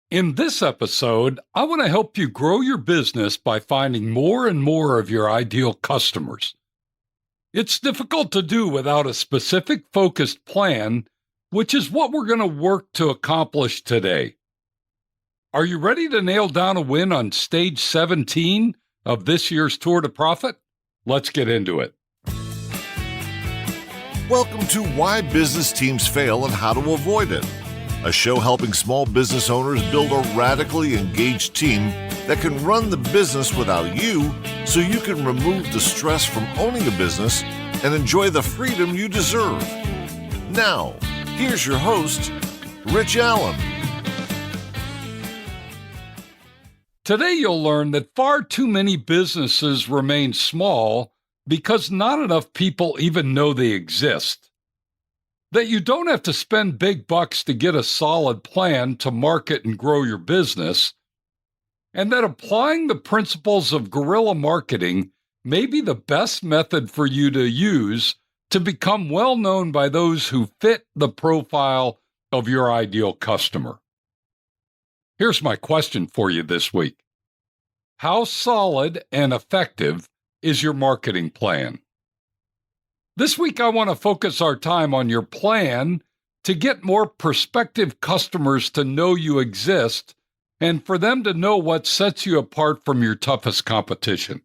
In this episode, I want to help you grow your business by finding more and more of your ideal customers. It's difficult to do without a specific focused plan, which is what we're going to work to accomplish today. Are you ready to nail down a win on stage 17 of this year's Tour to Profit? Let's get into it. Welcome to Why Business Teams Fail and How to Avoid It, a show helping small business owners build a radically engaged team that can run the business without you so you can remove the stress from owning a business and enjoy the freedom you deserve. Now, here's your host, Rich Allen. Today you'll learn that far too many businesses remain small because not enough people even know they exist. That you don't have to spend big bucks to get a solid plan to market and grow your business, and that applying the principles of guerrilla marketing may be the best method for you to use to become well known by those who fit the profile of your ideal customer. Here's my question for you this week. How solid and effective is your marketing plan? This week, I want to focus our time on your plan to get more prospective customers to know you exist and for them to know what sets you apart from your toughest competition.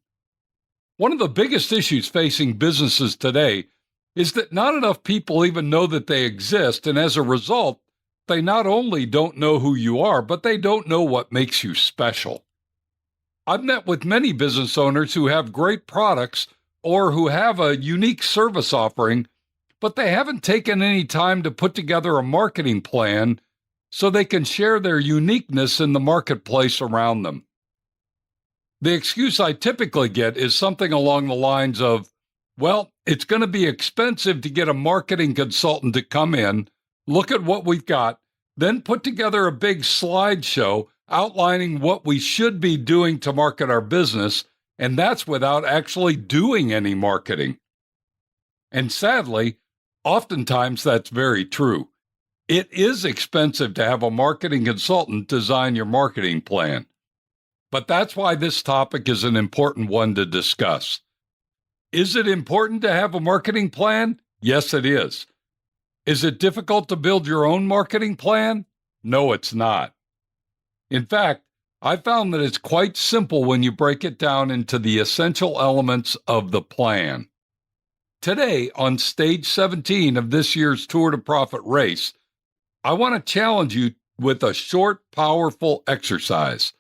One of the biggest issues facing businesses today is that not enough people even know that they exist, and as a result, they not only don't know who you are, but they don't know what makes you special. I've met with many business owners who have great products or who have a unique service offering, but they haven't taken any time to put together a marketing plan so they can share their uniqueness in the marketplace around them. The excuse I typically get is something along the lines of, well, it's going to be expensive to get a marketing consultant to come in, look at what we've got, then put together a big slideshow outlining what we should be doing to market our business, and that's without actually doing any marketing. And sadly, oftentimes that's very true. It is expensive to have a marketing consultant design your marketing plan. But that's why this topic is an important one to discuss. Is it important to have a marketing plan? Yes, it is. Is it difficult to build your own marketing plan? No, it's not. In fact, I found that it's quite simple when you break it down into the essential elements of the plan. Today, on stage 17 of this year's Tour to Profit race, I want to challenge you with a short, powerful exercise.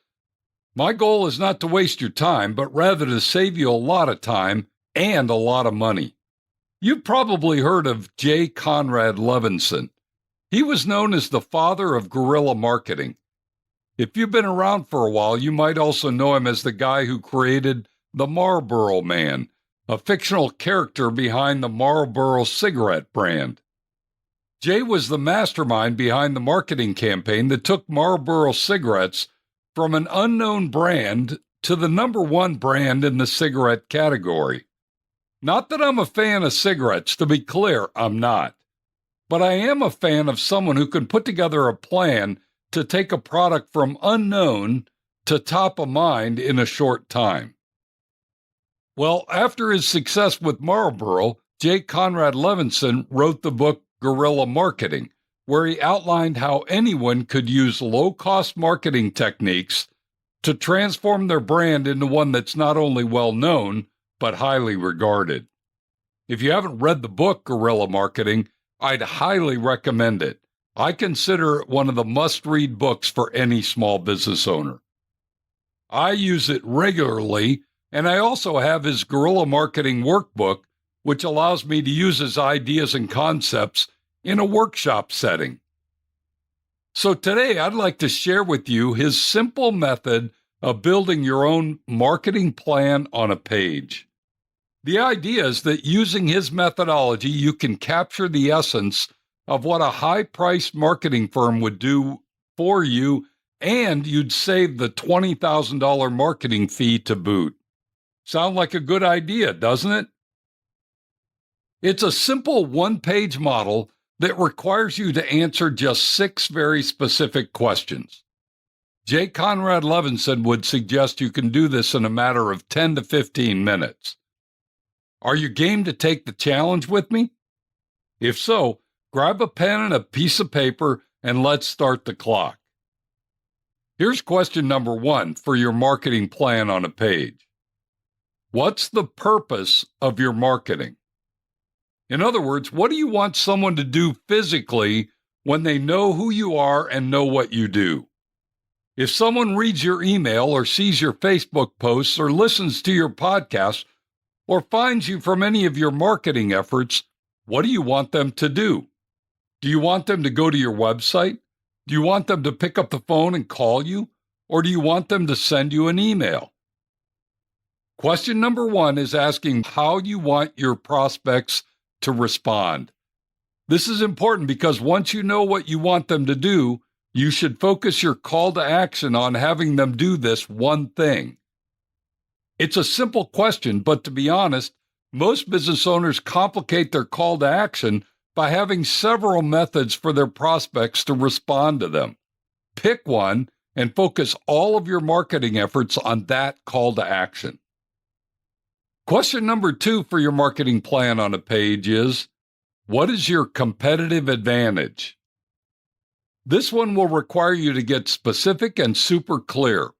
My goal is not to waste your time, but rather to save you a lot of time and a lot of money. You've probably heard of J. Conrad Levinson. He was known as the father of guerrilla marketing. If you've been around for a while, you might also know him as the guy who created the Marlboro Man, a fictional character behind the Marlboro cigarette brand. Jay was the mastermind behind the marketing campaign that took Marlboro cigarettes from an unknown brand to the number one brand in the cigarette category. Not that I'm a fan of cigarettes, to be clear, I'm not. But I am a fan of someone who can put together a plan to take a product from unknown to top of mind in a short time. Well, after his success with Marlboro, J. Conrad Levinson wrote the book Guerrilla Marketing, where he outlined how anyone could use low-cost marketing techniques to transform their brand into one that's not only well-known, but highly regarded. If you haven't read the book Guerrilla Marketing, I'd highly recommend it. I consider it one of the must-read books for any small business owner. I use it regularly, and I also have his Guerrilla Marketing Workbook, which allows me to use his ideas and concepts in a workshop setting. So today, I'd like to share with you his simple method of building your own marketing plan on a page. The idea is that using his methodology, you can capture the essence of what a high-priced marketing firm would do for you, and you'd save the $20,000 marketing fee to boot. Sound like a good idea, doesn't it? It's a simple one-page model that requires you to answer just 6 very specific questions. J. Conrad Levinson would suggest you can do this in a matter of 10 to 15 minutes. Are you game to take the challenge with me? If so, grab a pen and a piece of paper and let's start the clock. Here's question number 1 for your marketing plan on a page. What's the purpose of your marketing? In other words, what do you want someone to do physically when they know who you are and know what you do? If someone reads your email or sees your Facebook posts or listens to your podcast or finds you from any of your marketing efforts, what do you want them to do? Do you want them to go to your website? Do you want them to pick up the phone and call you? Or do you want them to send you an email? Question number 1 is asking how you want your prospects to respond. This is important because once you know what you want them to do, you should focus your call to action on having them do this one thing. It's a simple question, but to be honest, most business owners complicate their call to action by having several methods for their prospects to respond to them. Pick one and focus all of your marketing efforts on that call to action. Question number 2 for your marketing plan on a page is, what is your competitive advantage? This one will require you to get specific and super clear.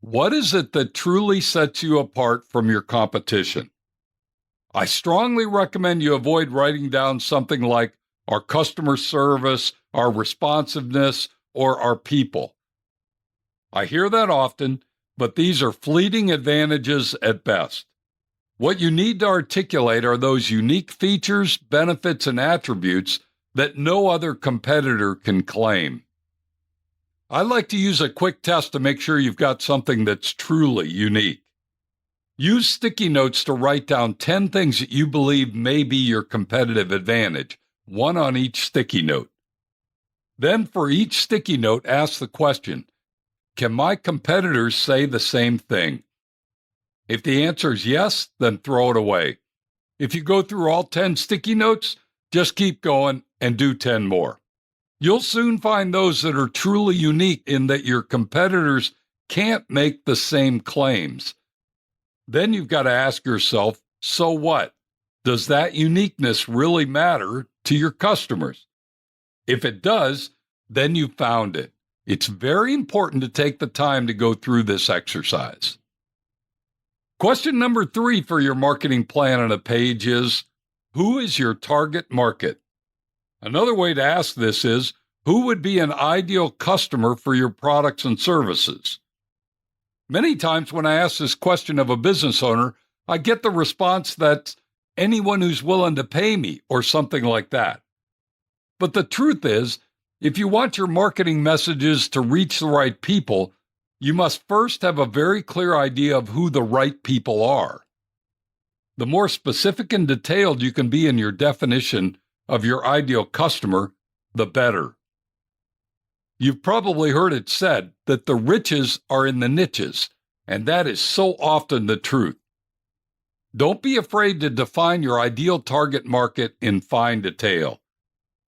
What is it that truly sets you apart from your competition? I strongly recommend you avoid writing down something like our customer service, our responsiveness, or our people. I hear that often, but these are fleeting advantages at best. What you need to articulate are those unique features, benefits, and attributes that no other competitor can claim. I like to use a quick test to make sure you've got something that's truly unique. Use sticky notes to write down 10 things that you believe may be your competitive advantage, one on each sticky note. Then for each sticky note, ask the question, can my competitors say the same thing? If the answer is yes, then throw it away. If you go through all 10 sticky notes, just keep going and do 10 more. You'll soon find those that are truly unique in that your competitors can't make the same claims. Then you've got to ask yourself, so what? Does that uniqueness really matter to your customers? If it does, then you've found it. It's very important to take the time to go through this exercise. Question number 3 for your marketing plan on a page is, who is your target market? Another way to ask this is, who would be an ideal customer for your products and services? Many times when I ask this question of a business owner, I get the response that's anyone who's willing to pay me or something like that. But the truth is, if you want your marketing messages to reach the right people, you must first have a very clear idea of who the right people are. The more specific and detailed you can be in your definition of your ideal customer, the better. You've probably heard it said that the riches are in the niches, and that is so often the truth. Don't be afraid to define your ideal target market in fine detail.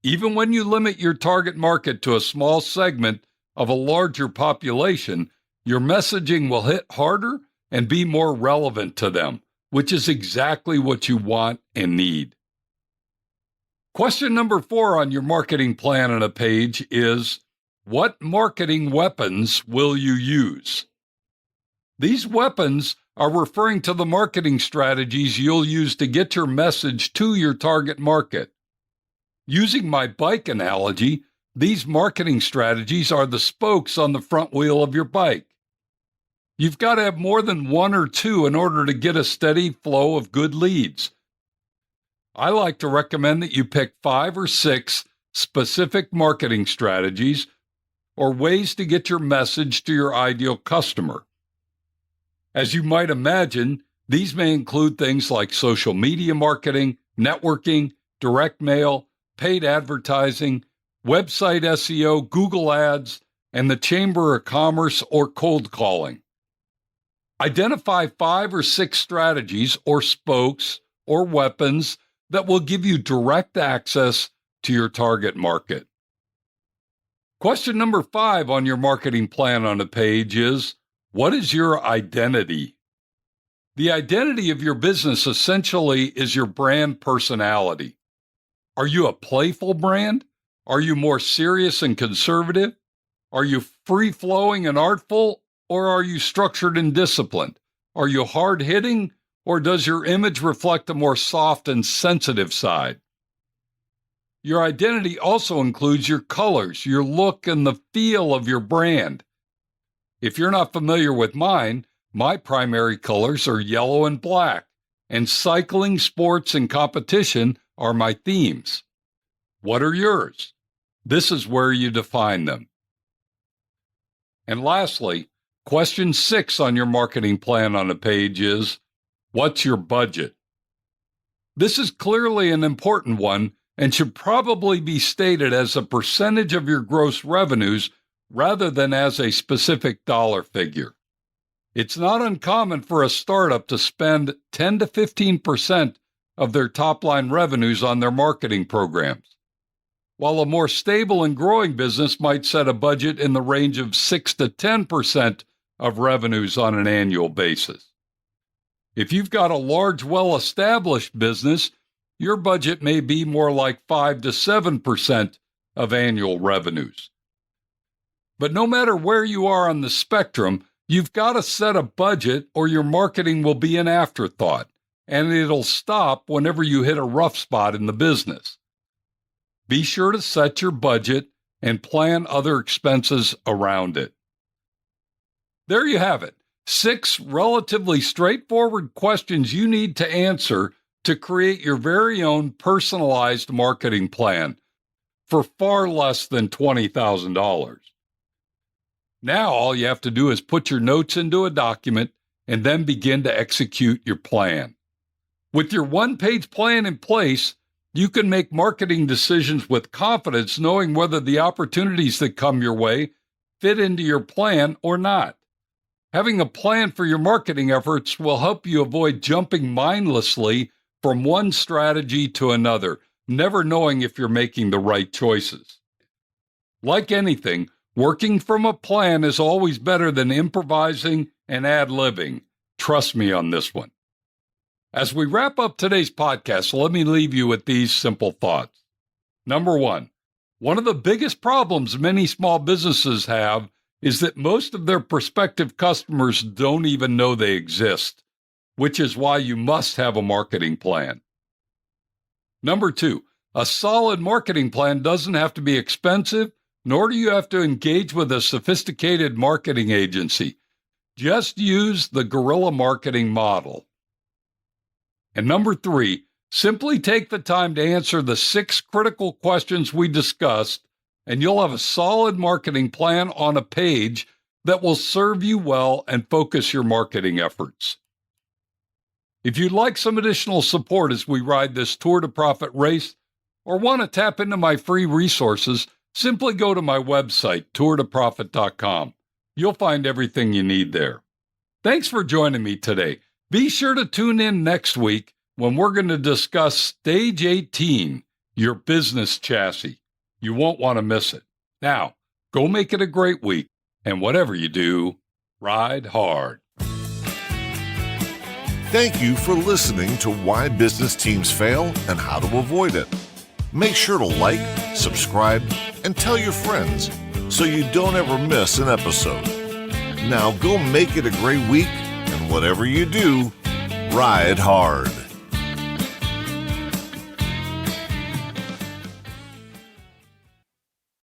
Even when you limit your target market to a small segment of a larger population, your messaging will hit harder and be more relevant to them, which is exactly what you want and need. Question number 4 on your marketing plan on a page is, what marketing weapons will you use? These weapons are referring to the marketing strategies you'll use to get your message to your target market. Using my bike analogy, these marketing strategies are the spokes on the front wheel of your bike. You've got to have more than 1 or 2 in order to get a steady flow of good leads. I like to recommend that you pick 5 or 6 specific marketing strategies or ways to get your message to your ideal customer. As you might imagine, these may include things like social media marketing, networking, direct mail, paid advertising, website SEO, Google Ads, and the Chamber of Commerce or cold calling. Identify 5 or 6 strategies or spokes or weapons that will give you direct access to your target market. Question number 5 on your marketing plan on the page is, what is your identity? The identity of your business essentially is your brand personality. Are you a playful brand? Are you more serious and conservative? Are you free-flowing and artful, or are you structured and disciplined? Are you hard-hitting, or does your image reflect a more soft and sensitive side? Your identity also includes your colors, your look, and the feel of your brand. If you're not familiar with mine, my primary colors are yellow and black, and cycling, sports, and competition are my themes. What are yours? This is where you define them. And lastly, question 6 on your marketing plan on the page is, what's your budget? This is clearly an important one and should probably be stated as a percentage of your gross revenues rather than as a specific dollar figure. It's not uncommon for a startup to spend 10 to 15% of their top-line revenues on their marketing programs, while a more stable and growing business might set a budget in the range of 6 to 10% of revenues on an annual basis. If you've got a large, well-established business, your budget may be more like 5 to 7% of annual revenues. But no matter where you are on the spectrum, you've got to set a budget or your marketing will be an afterthought, and it'll stop whenever you hit a rough spot in the business. Be sure to set your budget and plan other expenses around it. There you have it. 6 relatively straightforward questions you need to answer to create your very own personalized marketing plan for far less than $20,000. Now all you have to do is put your notes into a document and then begin to execute your plan. With your one-page plan in place, you can make marketing decisions with confidence, knowing whether the opportunities that come your way fit into your plan or not. Having a plan for your marketing efforts will help you avoid jumping mindlessly from one strategy to another, never knowing if you're making the right choices. Like anything, working from a plan is always better than improvising and ad-libbing. Trust me on this one. As we wrap up today's podcast, let me leave you with these simple thoughts. Number 1, one of the biggest problems many small businesses have is that most of their prospective customers don't even know they exist, which is why you must have a marketing plan. Number 2, a solid marketing plan doesn't have to be expensive, nor do you have to engage with a sophisticated marketing agency. Just use the guerrilla marketing model. And number 3, simply take the time to answer the 6 critical questions we discussed, and you'll have a solid marketing plan on a page that will serve you well and focus your marketing efforts. If you'd like some additional support as we ride this Tour to Profit race, or want to tap into my free resources, simply go to my website, tourtoprofit.com. You'll find everything you need there. Thanks for joining me today. Be sure to tune in next week when we're going to discuss Stage 18, your business chassis. You won't want to miss it. Now, go make it a great week, and whatever you do, ride hard. Thank you for listening to Why Business Teams Fail and How to Avoid It. Make sure to like, subscribe, and tell your friends so you don't ever miss an episode. Now go make it a great week, and whatever you do, ride hard.